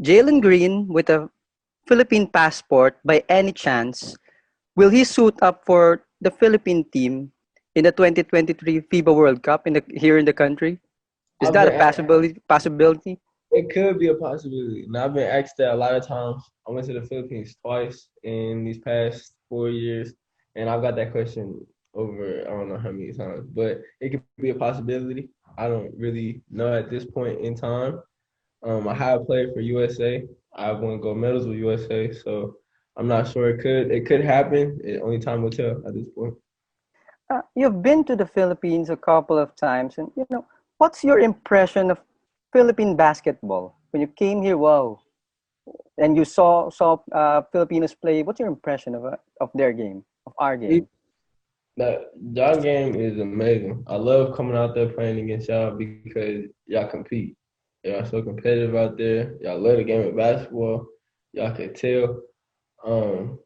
Jalen Green with a Philippine passport by any chance, will he suit up for the Philippine team in the 2023 FIBA World Cup here in the country? Is I've that a been possibility? It could be a possibility. Now, I've been asked that a lot of times. I went to the Philippines twice in these past 4 years, and I've got that question over I don't know how many times, but it could be a possibility. I don't really know at this point in time. I have played for USA. I've won gold medals with USA, so I'm not sure it could happen. Only time will tell at this point. You've been to the Philippines a couple of times, and what's your impression of Philippine basketball when you came here? Wow, and you saw Filipinos play. What's your impression of their game, of our game? Y'all game is amazing. I love coming out there playing against y'all because y'all compete. Y'all so competitive out there. Y'all love the game of basketball. Y'all can tell. Um,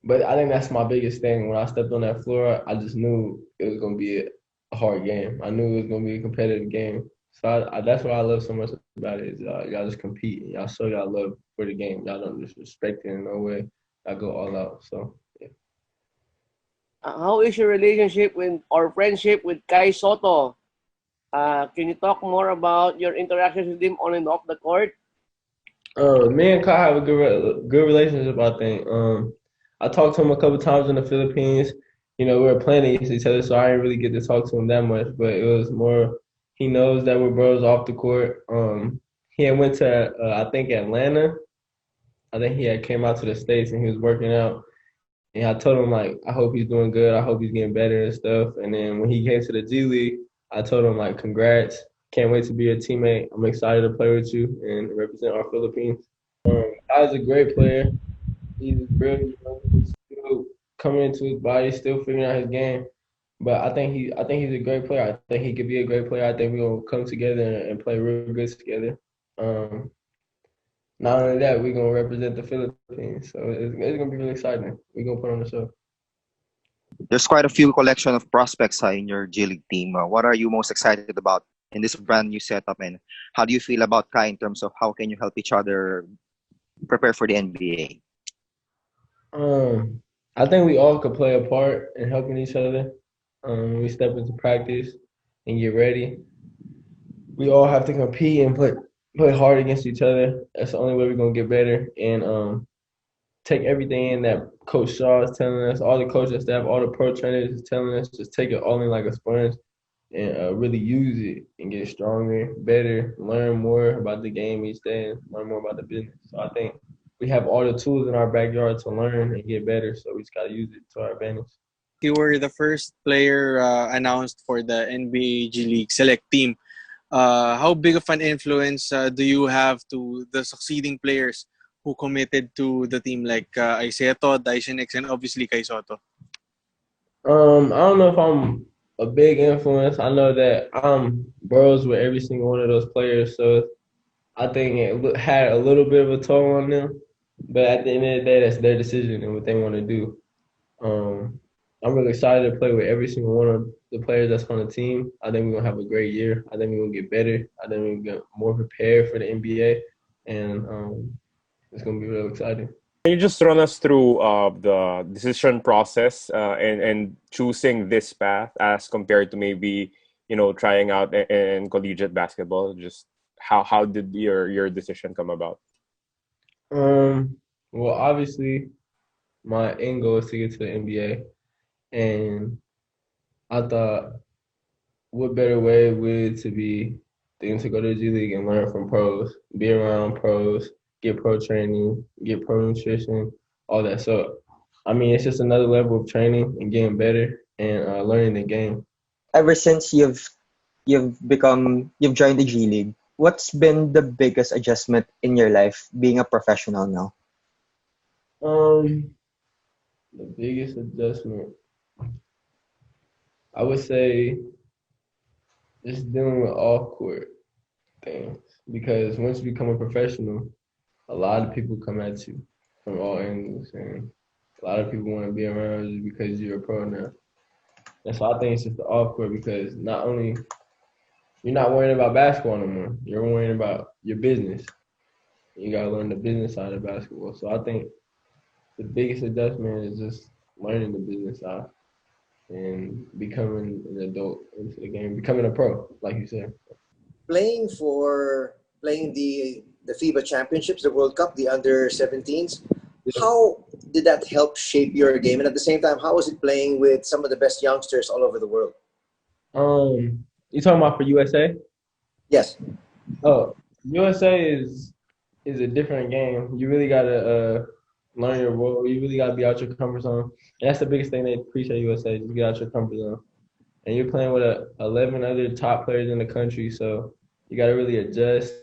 but I think that's my biggest thing. When I stepped on that floor, I just knew it was gonna be a hard game. I knew it was gonna be a competitive game. So that's what I love so much about it is y'all just compete. Y'all show y'all love for the game. Y'all don't disrespect it in no way. Y'all go all out. So yeah. How is your relationship with or friendship with Kai Sotto? Can you talk more about your interactions with him on and off the court? Me and Kai have a good relationship. I think. I talked to him a couple times in the Philippines. We were playing against each other, so I didn't really get to talk to him that much. But it was more. He knows that we're bros off the court. He had went to I think Atlanta. I think he had came out to the States and he was working out. And I told him like, I hope he's doing good. I hope he's getting better and stuff. And then when he came to the G League, I told him like, congrats. Can't wait to be your teammate. I'm excited to play with you and represent our Philippines. I was a great player. He's brilliant. He's still coming into his body, still figuring out his game. But I think he's a great player. I think he could be a great player. I think we're gonna come together and play real good together. Um, Not only that, we're gonna represent the Philippines. So it's gonna be really exciting. We're gonna put on the show. There's quite a few collection of prospects in your G League team. What are you most excited about in this brand new setup, and how do you feel about Kai in terms of how can you help each other prepare for the NBA? I think we all could play a part in helping each other. When we step into practice and get ready. We all have to compete and play hard against each other. That's the only way we're gonna get better. And take everything in that Coach Shaw is telling us, all the coaching staff, all the pro trainers is telling us, just take it all in like a sponge and really use it and get stronger, better, learn more about the game each day, and learn more about the business. So I think we have all the tools in our backyard to learn and get better. So we just got to use it to our advantage. You were the first player announced for the NBA G League Select Team. How big of an influence do you have to the succeeding players who committed to the team like Iseto, Dysonex, and obviously Kai Sotto? I don't know if I'm a big influence. I know that I'm bros with every single one of those players, so I think it had a little bit of a toll on them. But at the end of the day, that's their decision and what they want to do. I'm really excited to play with every single one of the players that's on the team. I think we're gonna have a great year. I think we're gonna get better. I think we're gonna get more prepared for the NBA, and it's gonna be real exciting. Can you just run us through the decision process and choosing this path as compared to maybe trying out in collegiate basketball? Just how did your decision come about? Well, obviously, my end goal is to get to the NBA, and I thought, what better way would to be than to go to the G League and learn from pros, be around pros, get pro training, get pro nutrition, all that. So, I mean, it's just another level of training and getting better and learning the game. Ever since you've joined the G League, what's been the biggest adjustment in your life being a professional now? The biggest adjustment, I would say, just dealing with off court things. Because once you become a professional, a lot of people come at you from all angles, and a lot of people want to be around you because you're a pro now. And so I think it's just the off court because not only you're not worrying about basketball no more, you're worrying about your business. You gotta learn the business side of basketball. So I think the biggest adjustment is just learning the business side and becoming an adult into the game, becoming a pro, like you said. Playing the FIBA Championships, the World Cup, the under 17s. How did that help shape your game? And at the same time, how was it playing with some of the best youngsters all over the world? You talking about for USA? Yes. Oh, USA is a different game. You really gotta learn your role. You really gotta be out your comfort zone. And that's the biggest thing they appreciate USA. Just get out your comfort zone. And you're playing with 11 other top players in the country, so you gotta really adjust.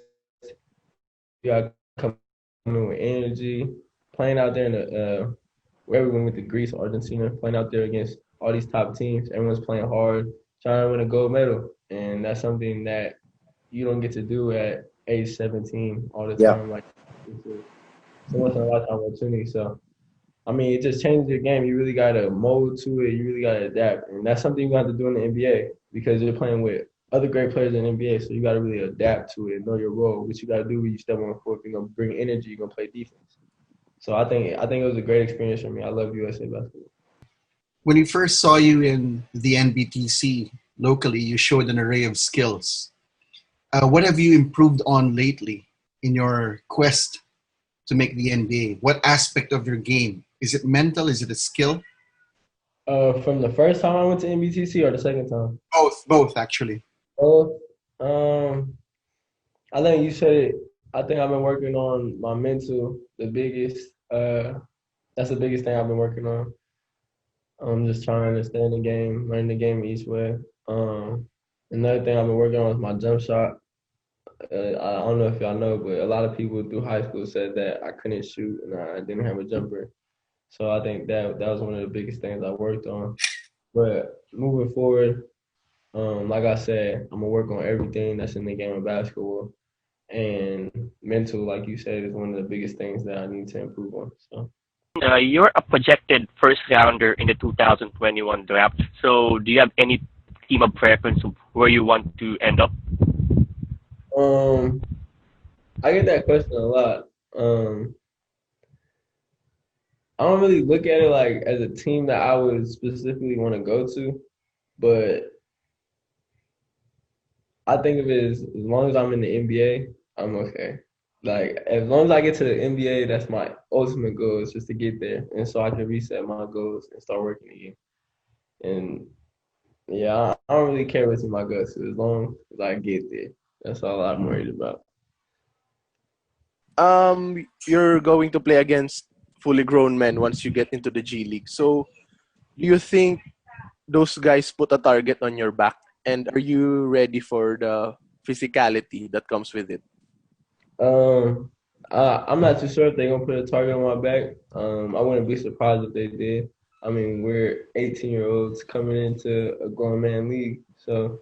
You gotta come in with energy. Playing out there in where we went with the Greece, Argentina, playing out there against all these top teams. Everyone's playing hard, trying to win a gold medal, and that's something that you don't get to do at age 17 all the Yeah. time. Like it's a once in a lifetime opportunity. So I mean, it just changes your game. You really gotta mold to it. You really gotta adapt, and that's something you have to do in the NBA because you're playing with other great players in the NBA. So you gotta really adapt to it, know your role. What you gotta do when you step on the court. You're gonna bring energy. You're gonna play defense. So I think it was a great experience for me. I love USA basketball. When we first saw you in the NBTC locally, you showed an array of skills. What have you improved on lately in your quest to make the NBA? What aspect of your game? Is it mental? Is it a skill? From the first time I went to NBTC or the second time? Both actually. Oh, I think you said it. I think I've been working on my mental. The biggest. That's the biggest thing I've been working on. I'm just trying to understand the game, learn the game each way. Another thing I've been working on is my jump shot. I don't know if y'all know, but a lot of people through high school said that I couldn't shoot and I didn't have a jumper. So I think that was one of the biggest things I worked on. But moving forward, like I said, I'm gonna work on everything that's in the game of basketball. And mental, like you said, is one of the biggest things that I need to improve on. So. You're a projected first rounder in the 2021 draft. So, do you have any team of preference of where you want to end up? I get that question a lot. I don't really look at it like as a team that I would specifically want to go to, but I think of it as long as I'm in the NBA, I'm okay. Like as long as I get to the NBA, that's my ultimate goal is just to get there, and so I can reset my goals and start working again. And yeah, I don't really care what's in my guts as long as I get there. That's all I'm worried about. You're going to play against fully grown men once you get into the G League. So, do you think those guys put a target on your back? And are you ready for the physicality that comes with it? I'm not too sure if they're gonna put a target on my back. I wouldn't be surprised if they did. I mean, we're 18-year-olds coming into a grown man league, so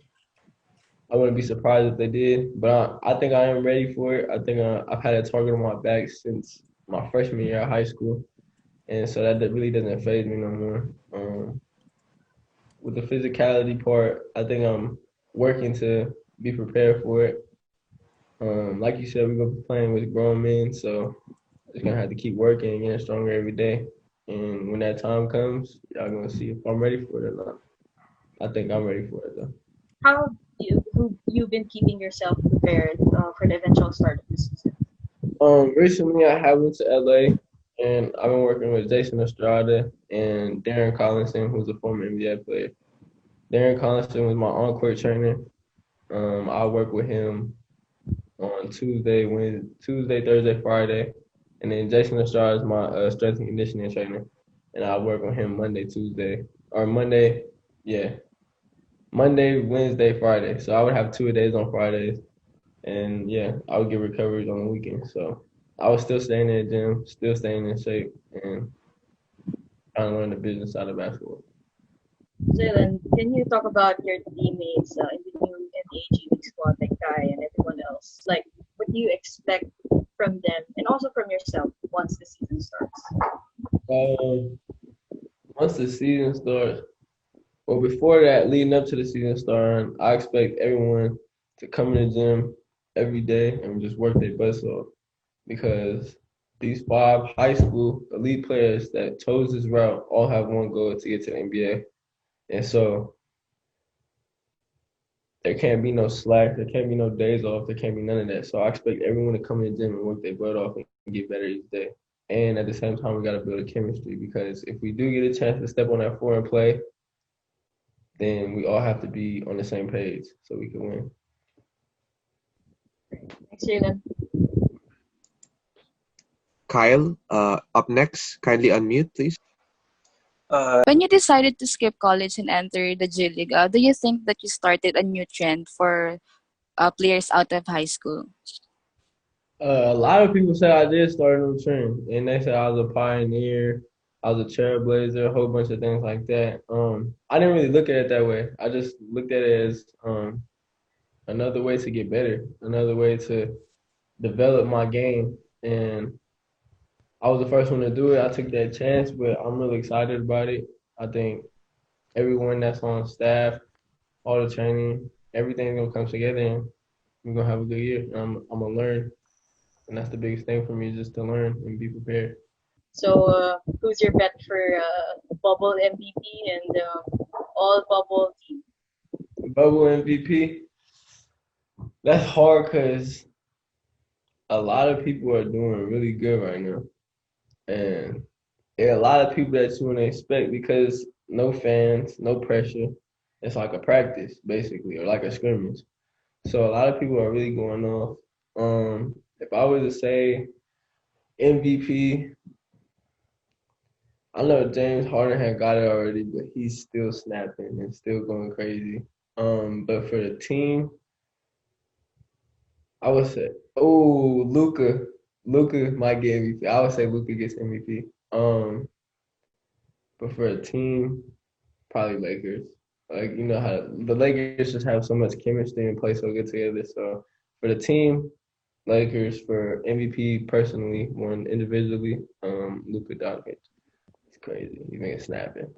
I wouldn't be surprised if they did. But I think I am ready for it. I think I've had a target on my back since my freshman year of high school, and so that really doesn't faze me no more. With the physicality part, I think I'm working to be prepared for it. Like you said, we're gonna be playing with grown men, so just gonna have to keep working and getting stronger every day. And when that time comes, y'all gonna see if I'm ready for it or not. I think I'm ready for it though. How have you been keeping yourself prepared for the eventual start of the season? Recently I went to LA and I've been working with Jason Estrada and Darren Collinson, who's a former NBA player. Darren Collinson was my on-court trainer. I work with him on Tuesday, Thursday, Friday. And then Jason Estrada is my strength and conditioning trainer. And I work on him Monday, Wednesday, Friday. So I would have 2 days on Fridays. And yeah, I would get recoveries on the weekend. So I was still staying in the gym, still staying in shape, and trying to learn the business side of basketball. Jalen, can you talk about your teammates in the new NBA G League squad, like Kai and everyone else? Like, what do you expect from them and also from yourself once the season starts? Once the season starts, well, before that, leading up to the season starting, I expect everyone to come in the gym every day and just work their butts off. because these 5 high school elite players that chose this route all have one goal to get to the NBA. And so there can't be no slack, there can't be no days off, there can't be none of that. So I expect everyone to come in the gym and work their butt off and get better each day. And at the same time, we got to build a chemistry, because if we do get a chance to step on that floor and play, then we all have to be on the same page so we can win. Thanks, Jalen. Kyle, up next, kindly unmute, please. When you decided to skip college and enter the G League, do you think that you started a new trend for players out of high school? A lot of people say I did start a new trend, and they said I was a pioneer, I was a trailblazer, a whole bunch of things like that. I didn't really look at it that way. I just looked at it as another way to get better, another way to develop my game, and I was the first one to do it. I took that chance, but I'm really excited about it. I think everyone that's on staff, all the training, everything's gonna come together, and we're gonna have a good year. And I'm gonna learn, and that's the biggest thing for me, just to learn and be prepared. So, who's your bet for bubble MVP and all bubble team? Bubble MVP. That's hard because a lot of people are doing really good right now, and there are a lot of people that you wouldn't expect, because no fans, no pressure. It's like a practice, basically, or like a scrimmage. So a lot of people are really going off. If I was to say MVP, I know James Harden had got it already, but he's still snapping and still going crazy. But for the team, I would say, Luka. Luka might get MVP. I would say Luka gets MVP. But for a team, probably Lakers. Like, you know how the Lakers just have so much chemistry and play so good together. So for the team, Lakers. For MVP, personally, one individually, Luka Doncic. It's crazy. He's been snapping.